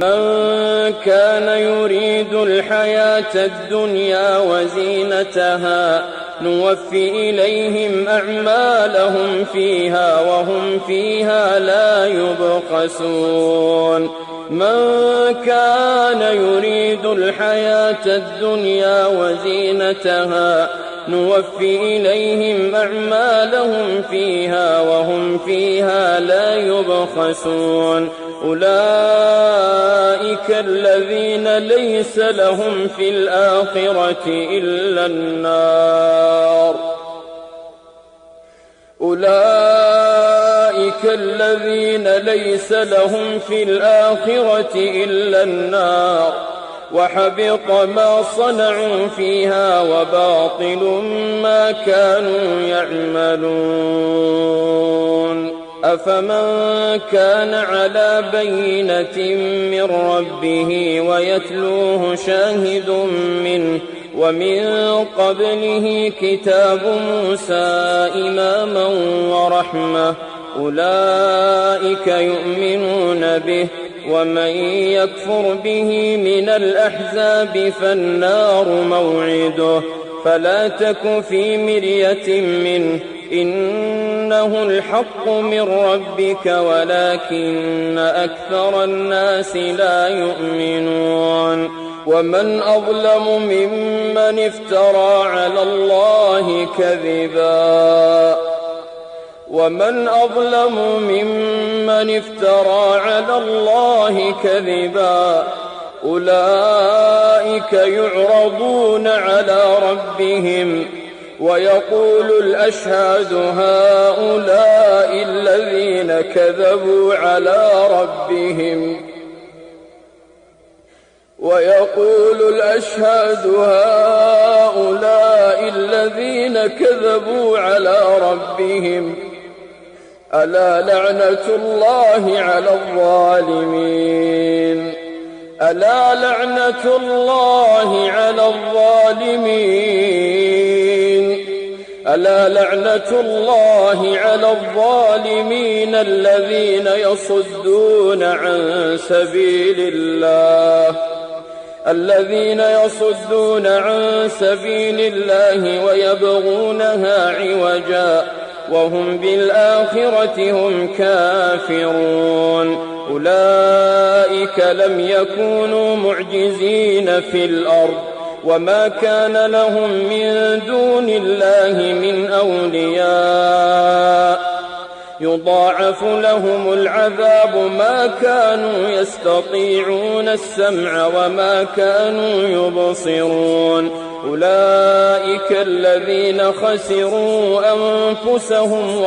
من كان يريد الحياة الدنيا وزينتها نوفي إليهم أعمالهم فيها وهم فيها لا يبخسون من كان يريد الحياة الدنيا وزينتها نوفي إليهم أعمالهم فيها وهم فيها لا يبخسون أولئك الذين ليس لهم في الآخرة إلا النار أولئك الذين ليس لهم في الآخرة إلا النار وحبط ما صنعوا فيها وباطل ما كانوا يعملون أفمن كان على بينة من ربه ويتلوه شاهد منه ومن قبله كتاب موسى إماما ورحمة أولئك يؤمنون به ومن يكفر به من الأحزاب فالنار موعده فلا تك في مرية منه إنه الحق من ربك ولكن أكثر الناس لا يؤمنون ومن أظلم ممن افترى على الله كذبا ومن أظلم ممن افترى على الله كذبا أولئك يعرضون على ربهم ويقول الأشهاد هؤلاء الذين كذبوا على ربهم ويقول الأشهاد هؤلاء الذين كذبوا على ربهم ألا لعنة الله على الظالمين ألا لعنة الله على الظالمين ألا لعنة الله على الظالمين الذين يصدون عن سبيل الله ويبغونها عوجا وهم بالآخرة هم كافرون أولئك لم يكونوا معجزين في الأرض وما كان لهم من دون الله من أولياء يضاعف لهم العذاب ما كانوا يستطيعون السمع وما كانوا يبصرون أولئك الذين خسروا أنفسهم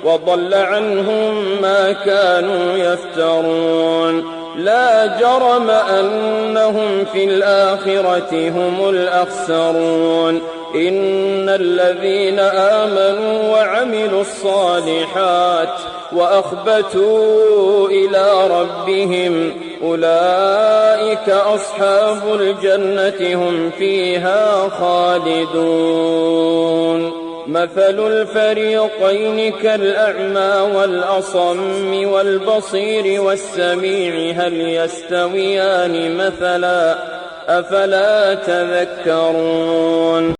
وضل عنهم ما كانوا يفترون لا جرم أنهم في الآخرة هم الأخسرون إن الذين آمنوا وعملوا الصالحات وأخبتوا إلى ربهم أولئك أصحاب الجنة هم فيها خالدون مثل الفريقين كالأعمى والأصم والبصير والسميع هل يستويان مثلا أفلا تذكرون